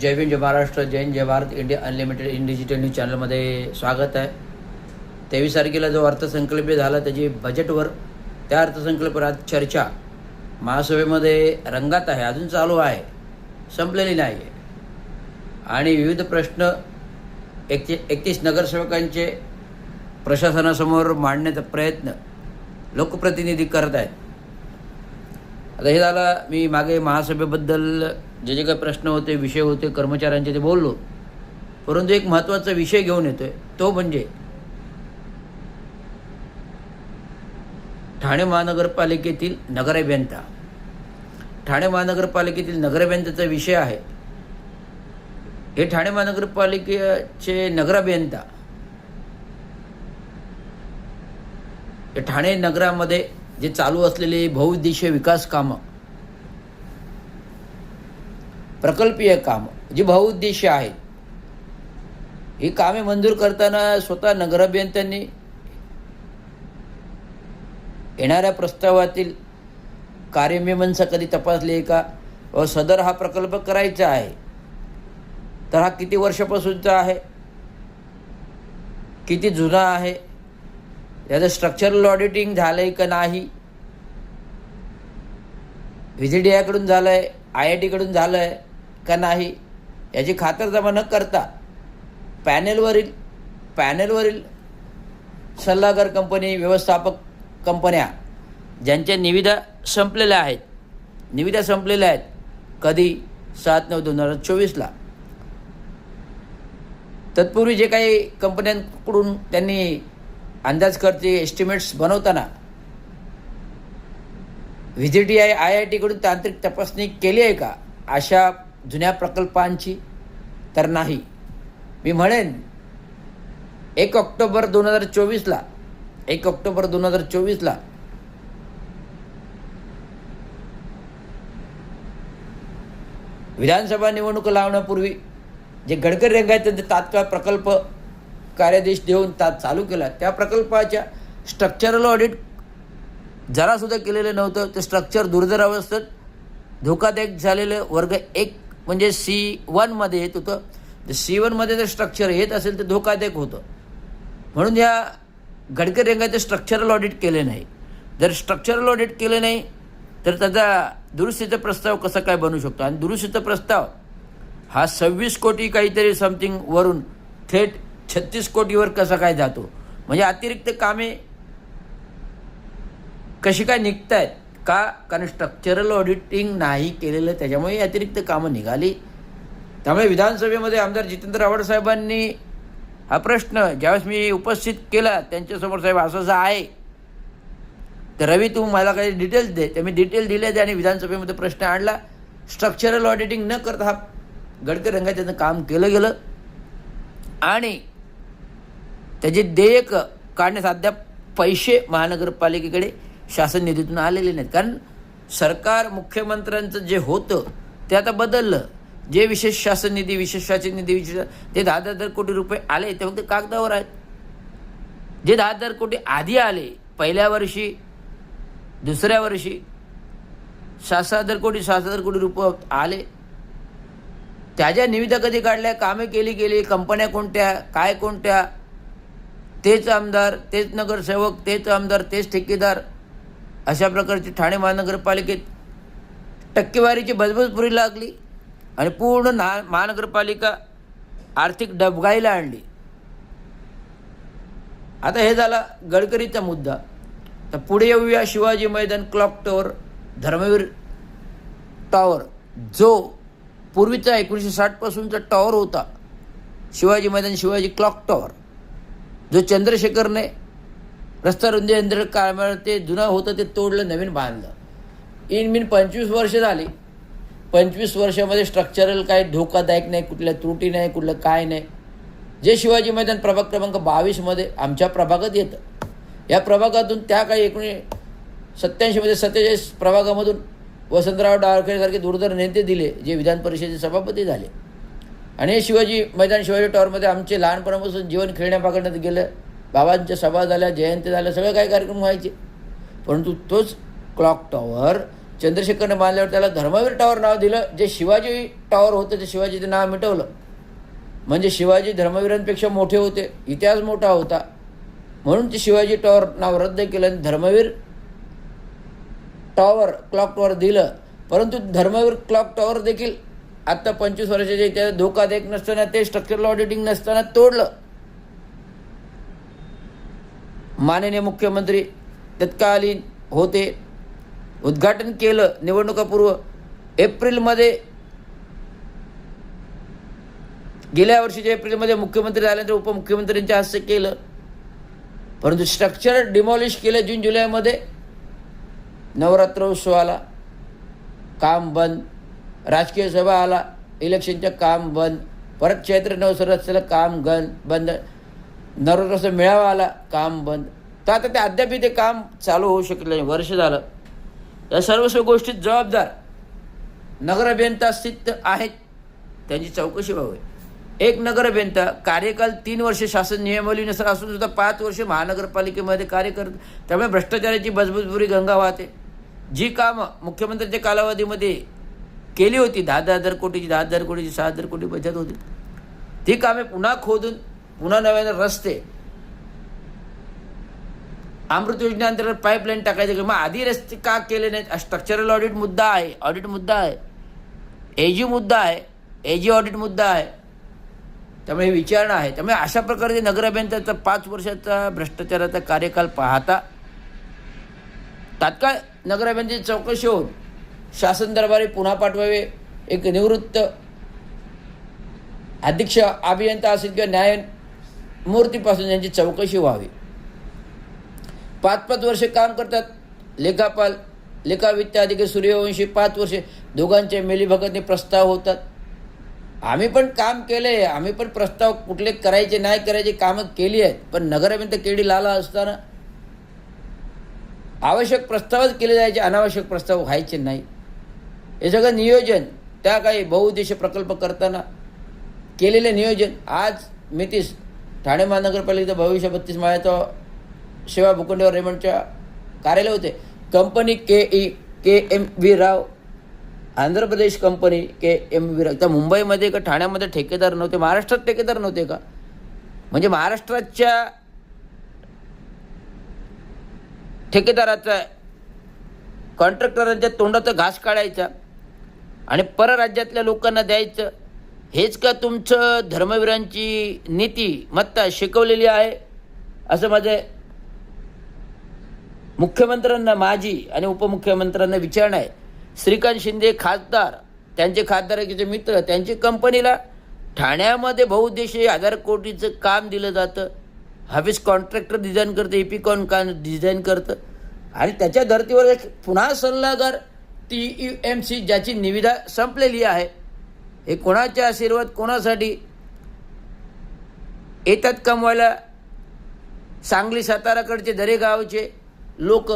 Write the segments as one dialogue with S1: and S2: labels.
S1: जय भीम, जय महाराष्ट्र, जय हिंद, जय Bharat, India unlimited in digital news चॅनलमध्ये स्वागत आहे. 23 तारखेला जो अर्थसंकल्प झाला त्याची बजेटवर, त्या अर्थसंकल्पावर आज चर्चा महासभेमध्ये रंगात आहे, अजून चालू आहे, संपलेली नाही आहे. आणि विविध प्रश्न 31 नगरसेवकांचे प्रशासनासमोर मांडण्याचा प्रयत्न लोकप्रतिनिधी करत आहेत. आता हे झालं, मी मागे महासभेबद्दल जे जे काही प्रश्न होते, विषय होते, कर्मचाऱ्यांचे ते बोललो, परंतु एक महत्त्वाचा विषय घेऊन येतोय, तो म्हणजे ठाणे महानगरपालिकेतील नगराभियंता. ठाणे महानगरपालिकेतील नगराभियंत्याचा विषय आहे. हे ठाणे महानगरपालिकेचे नगराभियंता हे ठाणे नगरामध्ये जे चालू असलेले बहुउद्देशीय विकास कामं, प्रकल्पीय कामं जी बहुउद्देशीय आहेत, ही कामे मंजूर करताना स्वतः नगराभियंत्यांनी येणाऱ्या प्रस्तावातील कार्यमीमांसा कधी तपासली आहे का, व सदर हा प्रकल्प करायचा आहे तर हा किती वर्षापासूनचा आहे, किती जुना आहे, याचं स्ट्रक्चरल ऑडिटिंग झालं आहे का नाही, VGDAकडून झालं आहे, IITकडून झालं आहे का नाही, याची खातरजमा न करता पॅनेलवरील सल्लागार कंपनी, व्यवस्थापक कंपन्या ज्यांच्या निविदा संपलेल्या आहेत कधी 7/9/2024ला, तत्पूर्वी जे काही कंपन्यांकडून त्यांनी अंदाज खर्चे एस्टिमेट्स बनवताना VGDA IITकडून तांत्रिक तपासणी केली आहे का अशा जुन्या प्रकल्पांची, तर नाही. मी म्हणेन 1 ऑक्टोबर 2024ला विधानसभा निवडणूक लावण्यापूर्वी जे गडकरी रंगायचं तात्काळ प्रकल्प कार्यादेश देऊन चालू केला, त्या प्रकल्पाच्या स्ट्रक्चरल ऑडिट जरासुद्धा केलेलं नव्हतं. ते स्ट्रक्चर दुर्धर अवस्थेत, धोकादायक झालेलं वर्ग 1 म्हणजे C1मध्ये येत होतं. C1मध्ये जर स्ट्रक्चर येत असेल तर धोकादायक होतं, म्हणून या गडकरी रंगाचं स्ट्रक्चरल ऑडिट केले नाही. जर स्ट्रक्चरल ऑडिट केले नाही तर त्याचा दुरुस्तीचा प्रस्ताव कसा काय बनू शकतो, आणि दुरुस्तीचा प्रस्ताव हा 26 कोटी काहीतरी समथिंग वरून थेट 36 कोटीवर कसा काय जातो, म्हणजे अतिरिक्त कामे कशी काय निघत आहेत का, कारण स्ट्रक्चरल ऑडिटिंग नाही केलेलं, त्याच्यामुळे अतिरिक्त कामं निघाली. त्यामुळे विधानसभेमध्ये आमदार जितेंद्र आव्हाड साहेबांनी हा प्रश्न ज्यावेळेस मी उपस्थित केला त्यांच्यासमोर, साहेब असं आहे तर रवी तू मला काही डिटेल्स दे, ते मी डिटेल दिले आणि विधानसभेमध्ये प्रश्न आणला. स्ट्रक्चरल ऑडिटिंग न करता हा गडकरी रंगाचं काम केलं गेलं आणि त्याचे देयक काढण्यास अद्याप पैसे महानगरपालिकेकडे शासन निधीतून आलेले नाहीत. कारण सरकार, मुख्यमंत्र्यांचं जे होतं ते आता बदललं. जे विशेष शासन निधी ते 10,000 कोटी रुपये आले ते फक्त कागदावर आहेत. जे 10,000 कोटी आधी आले, पहिल्या वर्षी, दुसऱ्या वर्षी 6,000 कोटी रुपये आले, त्याच्या निविदा कधी काढल्या, कामे केली, कंपन्या कोणत्या, काय कोणत्या, तेच आमदार, तेच नगरसेवक, तेच आमदार, तेच ठेकेदार, अशा प्रकारची ठाणे महानगरपालिकेत टक्केवारीची भसभसपुरी लागली आणि पूर्ण महानगरपालिका आर्थिक डबघाईला आणली. आता हे झाला गडकरीचा मुद्दा. तर पुढे येऊया शिवाजी मैदान क्लॉक टॉवर, धर्मवीर टॉवर, जो पूर्वीचा 1960 पासूनचा टॉवर होता, शिवाजी मैदान शिवाजी क्लॉक टॉवर, जो चंद्रशेखरने रस्ता रुंदी यंत्र काळामुळे ते जुनं होतं ते तोडलं, नवीन बांधलं. इन 25 वर्ष झाली. 25 वर्षामध्ये स्ट्रक्चरल काही धोकादायक नाही, कुठल्या त्रुटी नाही, कुठलं काय नाही. जे शिवाजी मैदान प्रभाग क्रमांक 22मध्ये आमच्या प्रभागात येतं, या प्रभागातून त्या काही 1987मध्ये 47 प्रभागामधून वसंतराव डावखेसारखे दुर्धर नेते दिले, जे विधान परिषदेचे सभापती झाले. आणि हे शिवाजी मैदान शिवाजी टॉवरमध्ये आमचे लहानपणापासून जीवन खेळण्यापाकडण्यात गेलं. बाबांच्या सभा झाल्या, जयंती झाल्या, सगळे काही कार्यक्रम व्हायचे. परंतु तोच क्लॉक टॉवर चंद्रशेखरने बांधल्यावर त्याला धर्मवीर टॉवर नाव दिलं. जे शिवाजी टॉवर होतं ते शिवाजीचं नाव मिटवलं. म्हणजे शिवाजी धर्मवीरांपेक्षा मोठे होते, इतिहास मोठा होता, म्हणून ते शिवाजी टॉवर नाव रद्द केलं आणि धर्मवीर टॉवर क्लॉक टॉवर दिलं. परंतु धर्मवीर क्लॉक टॉवर देखील आत्ता 25 वर्षाच्या इतिहासात धोकादायक नसताना, ते स्ट्रक्चरल ऑडिटिंग नसताना तोडलं. माननीय मुख्यमंत्री तत्कालीन होते, उद्घाटन केलं निवडणुकापूर्व एप्रिलमध्ये. गेल्या वर्षीच्या एप्रिलमध्ये मुख्यमंत्री झाल्यानंतर उपमुख्यमंत्र्यांच्या हस्ते केलं. परंतु स्ट्रक्चर डिमॉलिश केलं जून जुलैमध्ये. नवरात्र उत्सव आला, काम बंद. राजकीय सभा आला, इलेक्शनचं काम बंद. परत चैत्र नवसरसेला काम बंद. नवरात्र मेळावा आला, काम बंद. तर आता ते अद्याप ते काम चालू होऊ शकलं नाही, वर्ष झालं. या सर्व गोष्टीत जबाबदार नगर अभियंता स्थित आहेत, त्यांची चौकशी व्हावी. एक नगर अभियंता कार्यकाल 3 वर्ष शासन नियमावलीनुसार असून सुद्धा 5 वर्ष महानगरपालिकेमध्ये कार्य करत, त्यामुळे भ्रष्टाचाराची बजबजपुरी गंगा वाहते. जी कामं मुख्यमंत्र्यांच्या कालावधीमध्ये केली होती, 10,000 कोटीची, 10,000 कोटीची, 6,000 कोटी बचत होती, ती कामे पुन्हा खोदून पुन्हा नव्याने रस्ते, अमृत योजनेअंतर्गत पाईपलाईन टाकायचे. मग आधी रस्ते का केले नाहीत? स्ट्रक्चरल ऑडिट मुद्दा आहे, ऑडिट मुद्दा आहे, एजी मुद्दा आहे, एजी ऑडिट मुद्दा आहे. त्यामुळे ही विचारणा आहे. त्यामुळे अशा प्रकारे नगर अभियंत्याचा 5 वर्षाचा भ्रष्टाचाराचा कार्यकाल पाहता तात्काळ नगर अभियंत्याची चौकशी होऊन शासन दरबारी पुन्हा पाठवावे. एक निवृत्त अध्यक्ष अभियंता असेल किंवा न्यायमूर्तीपासून यांची चौकशी व्हावी. 5-5 वर्षे काम करतात. लेखापाल, लेखा वित्त अधिकारी सूर्यवंशी 5 वर्षे, दोघांचे मिलीभगतने प्रस्ताव होतात. आम्ही पण काम केले, आम्ही पण प्रस्ताव कुठले करायचे नाही करायचे कामं केली आहेत. पण नगर अभियंता केडी लाला असताना आवश्यक प्रस्तावच केले जायचे, अनावश्यक प्रस्ताव व्हायचे नाही. हे सगळं नियोजन त्या काही बहुउद्देशीय प्रकल्प करताना केलेले नियोजन. आज मितीस ठाणे महानगरपालिकेचं भविष्य 32 माळ्याचा शिवा भूखंडेवर रेमंडच्या कार्यालय होते. कंपनी KEMV राव, आंध्र प्रदेश कंपनी KEMV राव. तर मुंबईमध्ये का ठाण्यामध्ये ठेकेदार नव्हते, महाराष्ट्रात ठेकेदार नव्हते का? म्हणजे महाराष्ट्राच्या ठेकेदाराचा, कॉन्ट्रॅक्टरांच्या तोंडाचा घास काढायचा आणि परराज्यातल्या लोकांना द्यायचं. हेच का तुमचं धर्मवीरांची नीतिमत्ता शिकवलेली आहे? असं माझे मुख्यमंत्र्यांना, माजी आणि उपमुख्यमंत्र्यांना विचारणं आहे. श्रीकांत शिंदे खासदार, त्यांचे खासदाराचे मित्र, त्यांची कंपनीला ठाण्यामध्ये बहुउद्देशीय 1000 कोटीचं काम दिलं जातं. हाफिस कॉन्ट्रॅक्टर डिझाईन करतं, इपिकॉन डिझाईन करतं आणि त्याच्या धर्तीवर एक पुन्हा सल्लागार TUMC ज्याची निविदा संपलेली आहे. हे कोणाचे आशीर्वाद, कोणासाठी येतात कमवायला? सांगली साताराकडचे दरेगावचे लोक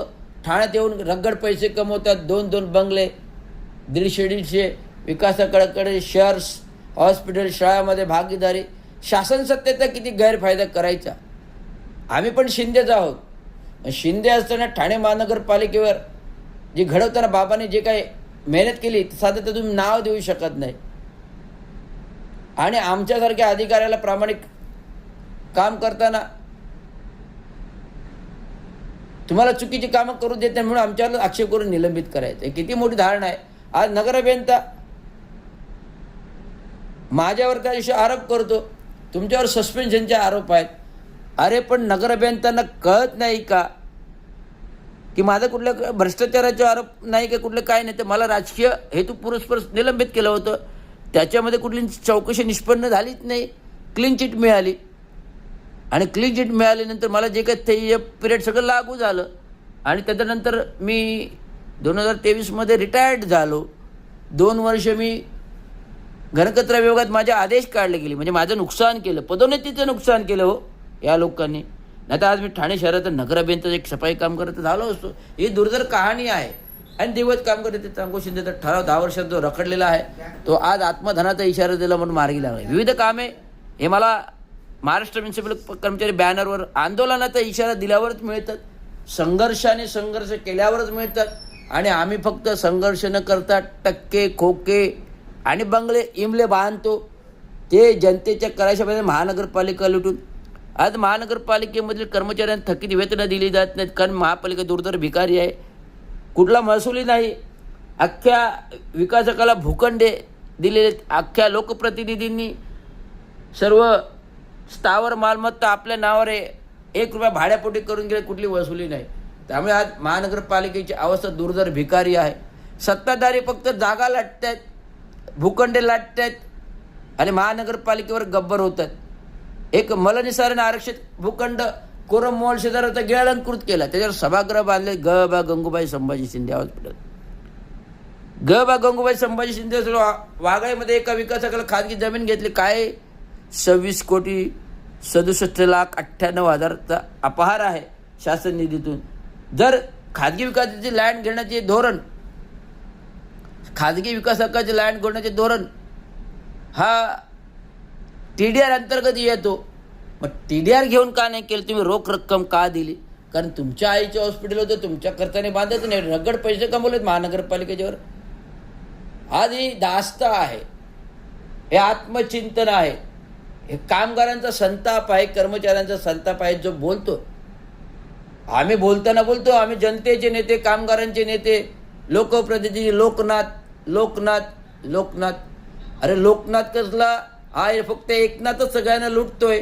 S1: ठाण्यात येऊन रगड पैसे कमवतात. 2-2 बंगले, 150-150 विकासाकडे शेअर्स, हॉस्पिटल, शाळामध्ये भागीदारी. शासन सत्तेचा किती गैरफायदा करायचा? आम्ही पण शिंदेच आहोत. शिंदे असताना ठाणे महानगरपालिकेवर जे घडवताना बाबांनी जे काही मेहनत केली साधं तर तुम्ही नाव देऊ शकत नाही. आणि आमच्यासारख्या अधिकाऱ्याला प्रामाणिक काम करताना तुम्हाला चुकीची कामं करू देत नाही म्हणून आमच्यावर आक्षेप करून निलंबित करायचं. किती मोठी धारणा आहे. आज नगर अभियंता माझ्यावर त्या दिवशी आरोप करतो, तुमच्यावर सस्पेन्शनचे आरोप आहेत. अरे पण नगर अभियंत्यांना कळत नाही का की माझं कुठल्या भ्रष्टाचाराचे आरोप नाही की कुठले काय नाही, तर मला राजकीय हेतुपुरस्पर निलंबित केलं होतं. त्याच्यामध्ये कुठली चौकशी निष्पन्न झालीच नाही. क्लीन चिट मिळाली आणि क्लीन चिट मिळाल्यानंतर मला जे काही ते पिरियड सगळं लागू झालं आणि त्याच्यानंतर मी 2023मध्ये रिटायर्ड झालो. 2 वर्ष मी घनकचरा विभागात माझे आदेश काढले गेले, म्हणजे माझं नुकसान केलं, पदोन्नतीचं नुकसान केलं हो या लोकांनी. नाही तर आज मी ठाणे शहरात नगर अभियंता एक सफाई काम करत झालो असतो. ही दुर्धर कहाणी आहे. आणि दिवस काम करते चांगो शिंदेचा ठराव 10 वर्षात जो रखडलेला आहे तो आज आत्मधनाचा इशारा दिला म्हणून मार्गी लागला. विविध कामे हे मला महाराष्ट्र म्युनिसिपल कर्मचारी बॅनरवर आंदोलनाचा इशारा दिल्यावरच मिळतात, संघर्ष केल्यावरच मिळतात. आणि आम्ही फक्त संघर्ष न करता टक्के खोके आणि बंगले इमले बांधतो ते जनतेच्या कराशामध्ये महानगरपालिका लुटून. आज महानगरपालिकेमधील कर्मचाऱ्यांना थकीत वेतनं दिली जात नाहीत कारण महापालिका दुर्धर भिकारी आहे. कुठला महसूलही नाही. अख्ख्या विकासकाला भूखंडे दिलेले, अख्ख्या लोकप्रतिनिधींनी सर्व स्थावर मालमत्ता आपल्या नावावर आहे, 1 रुपया भाड्यापोटी करून गेले, कुठली वसुली नाही. त्यामुळे आज महानगरपालिकेची अवस्था दुर्धर भिकारी आहे. सत्ताधारी फक्त जागा लाटत आहेत, भूखंडे लाटत आहेत आणि महानगरपालिकेवर गब्बर होतात. एक मलनिसारण आरक्षित भूखंड कोरम मॉल शेजाराचा गिळंकृत केला, त्याच्यावर सभागृह बांधले ग. गंगूबाई संभाजी शिंदे हॉस्पिटल. ग. गंगूबाई संभाजी शिंदे वाघाईमध्ये एका विकासकाला खाजगी जमीन घेतली. काय 26,67,98,00,000चा अपहार आहे शासन निधीतून. जर खाजगी विकासाची लँड घेण्याचे धोरण, खाजगी विकासकाचे लँड घेण्याचे धोरण हा TDR अंतर्गत येतो, मग TDR घेऊन का नाही केलं? तुम्ही रोख रक्कम का दिली? कारण तुमच्या आईचे हॉस्पिटल होतं, तुमच्या खर्चाने बांधायचं नाही, रगड पैसे कमवलेत महानगरपालिकेच्यावर. आज ही दास्त आहे, हे आत्मचिंतन आहे, हे कामगारांचा संताप आहे, कर्मचाऱ्यांचा संताप आहे. जो बोलतो, आम्ही बोलताना बोलतो आम्ही जनतेचे नेते, कामगारांचे नेते, लोकप्रतिनिधी, लोकनाथ लोकनाथ लोकनाथ. अरे लोकनाथ कसला आहे? फक्त एकनाथच सगळ्यांना लुटतोय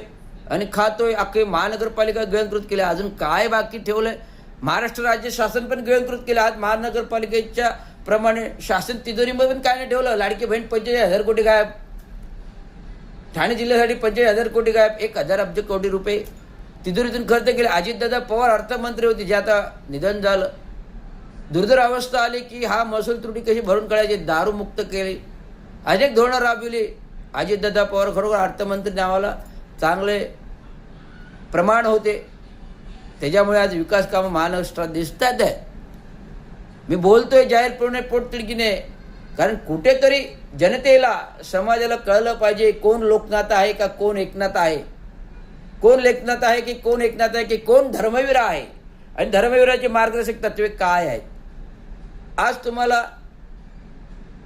S1: आणि खातोय. अख्खे महानगरपालिका गिळंकृत केल्या. अजून काय बाकी ठेवलंय? महाराष्ट्र राज्य शासन पण गिळंकृत केलं. आज महानगरपालिकेच्या प्रमाणे शासन तिजोरीमध्ये पण काय नाही ठेवलं. लाडकी बहीण 45,000 कोटी गायब, ठाणे जिल्ह्यासाठी 45,000 कोटी गायब, 1,000 अब्ज कोटी रुपये तिजोरीतून खर्च केले. अजितदादा पवार अर्थमंत्री होते, जे आता निधन झालं. दुर्धर अवस्था आली की हा महसूल त्रुटी कशी भरून काढायची, दारू मुक्त केली, अनेक धोरणं राबविली. अजितदादा पवार खरोखर अर्थमंत्री नावाला चांगले प्रमाण होते, त्याच्यामुळे आज विकास कामं महाराष्ट्रात दिसतात आहे. मी बोलतोय जाहीरपणे पोटतिडकीने, कारण कुठेतरी जनतेला, समाजाला कळलं पाहिजे कोण लोकनाथ आहे का कोण एकनाथ आहे, कोण लेखनाथ आहे की कोण एकनाथ आहे, की कोण धर्मवीर आहे आणि धर्मवीराचे मार्गदर्शक तत्वे काय आहेत. आज तुम्हाला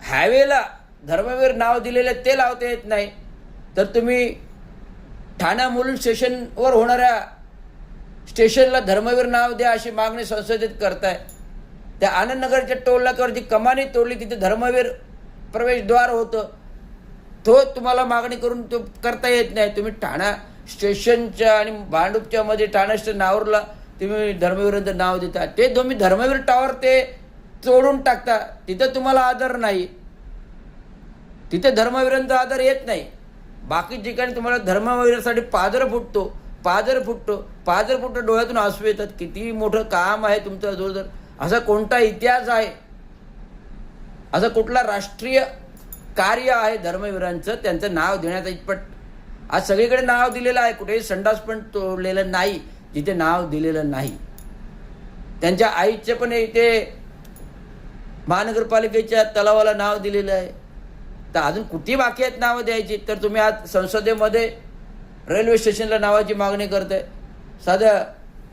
S1: हायवेला धर्मवीर नाव दिलेले ते लावता येत नाही, तर तुम्ही ठाणा मुलुंड स्टेशनवर होणाऱ्या स्टेशनला धर्मवीर नाव द्या अशी मागणी संसदेत करताय. त्या आनंदनगरच्या टोलनाक्यावर जी कमानी तोडली तिथे धर्मवीर प्रवेशद्वार होतं, तो तुम्हाला मागणी करून तो करता येत नाही. तुम्ही ठाणा स्टेशनच्या आणि भांडूपच्या मध्ये ठाणा स्टेशन नावरला तुम्ही धर्मवीरांचं नाव देता, ते तुम्ही धर्मवीर टावर ते तोडून टाकता. तिथं तुम्हाला आदर नाही, तिथे धर्मवीरांचा आदर येत नाही. बाकी ठिकाणी तुम्हाला धर्मवीरासाठी पाजर फुटतो डोळ्यातून आसू येतात. किती मोठं काम आहे तुमचं जोरदार. असा कोणता इतिहास आहे, असं कुठला राष्ट्रीय कार्य आहे धर्मवीरांचं त्यांचं नाव देण्याचं इतपत? आज सगळीकडे नाव दिलेलं आहे, कुठेही संडास पण तोडलेलं नाही जिथे नाव दिलेलं नाही. त्यांच्या आईचे पण इथे महानगरपालिकेच्या तलावाला नाव दिलेलं आहे. तर अजून कुठे बाकी आहेत नावं द्यायची? तर तुम्ही आज संसदेमध्ये रेल्वे स्टेशनला नावाची मागणी करताय. साधं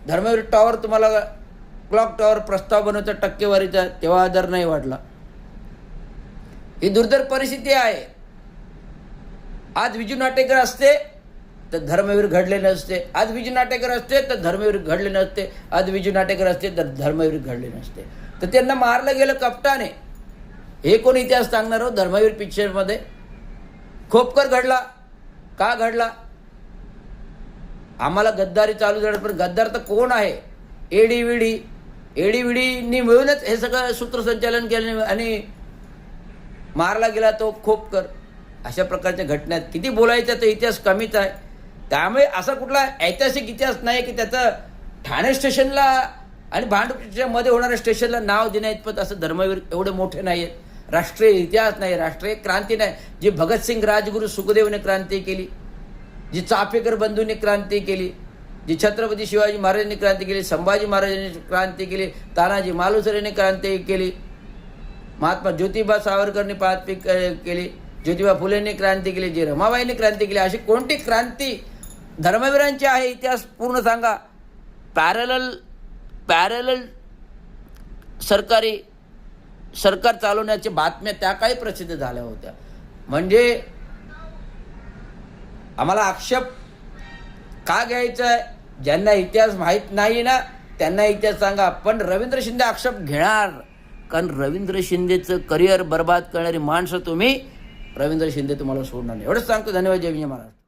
S1: धर्मवीर टॉवर, तुम्हाला क्लॉक टॉवर प्रस्ताव बनवता टक्केवारीचा, तेव्हा आदर नाही वाटला. ही दुर्धर परिस्थिती आहे. आज विजू नाटेकर असते तर धर्मवीर घडले नसते, आज विजू नाटेकर असते तर धर्मवीर घडले नसते, आज विजू नाटेकर असते तर धर्मवीर घडले नसते. तर त्यांना मारलं गेलं कपटाने. हे कोण इतिहास सांगणार हो? धर्मवीर पिक्चरमध्ये खोपकर घडला, का घडला? आम्हाला गद्दारी चालू झाली, पण गद्दार तर कोण आहे? एडीव्हीडीनी मिळूनच हे सगळं सूत्रसंचालन केलं आणि मारला गेला तो खोपकर. अशा प्रकारच्या घटना किती बोलायचं, तर इतिहास कमीच आहे. त्यामुळे असा कुठला ऐतिहासिक इतिहास नाही की त्याचं ठाणे स्टेशनला आणि भांडूपच्या मध्ये होणाऱ्या स्टेशनला नाव देण्याइतपत असं धर्मवीर एवढे मोठे नाही आहेत. राष्ट्रीय इतिहास नाही, राष्ट्रीय क्रांती नाही. जी भगतसिंग, राजगुरू, सुखदेवने क्रांती केली, जी चाफेकर बंधूंनी क्रांती केली, जी छत्रपती शिवाजी महाराजांनी क्रांती केली, संभाजी महाराजांनी क्रांती केली, तानाजी मालुसरेने क्रांती केली, महात्मा ज्योतिबा सावरकरने क्रांती केली, ज्योतिबा फुलेंनी क्रांती केली, जी रमाबाईंनी क्रांती केली. अशी कोणती क्रांती धर्मवीरांची आहे? इतिहास पूर्ण सांगा. पॅरलल सरकारी सरकार चालवण्याच्या बातम्या त्या काळी प्रसिद्ध झाल्या होत्या. म्हणजे आम्हाला आक्षेप का घ्यायचा आहे? ज्यांना इतिहास माहीत नाही ना त्यांना इतिहास सांगा, पण रवींद्र शिंदे आक्षेप घेणार, कारण रवींद्र शिंदेचं करिअर बर्बाद करणारी माणसं तुम्ही, रवींद्र शिंदे तुम्हाला सोडणार नाही. एवढंच सांगतो. धन्यवाद. जय विजय महाराष्ट्र.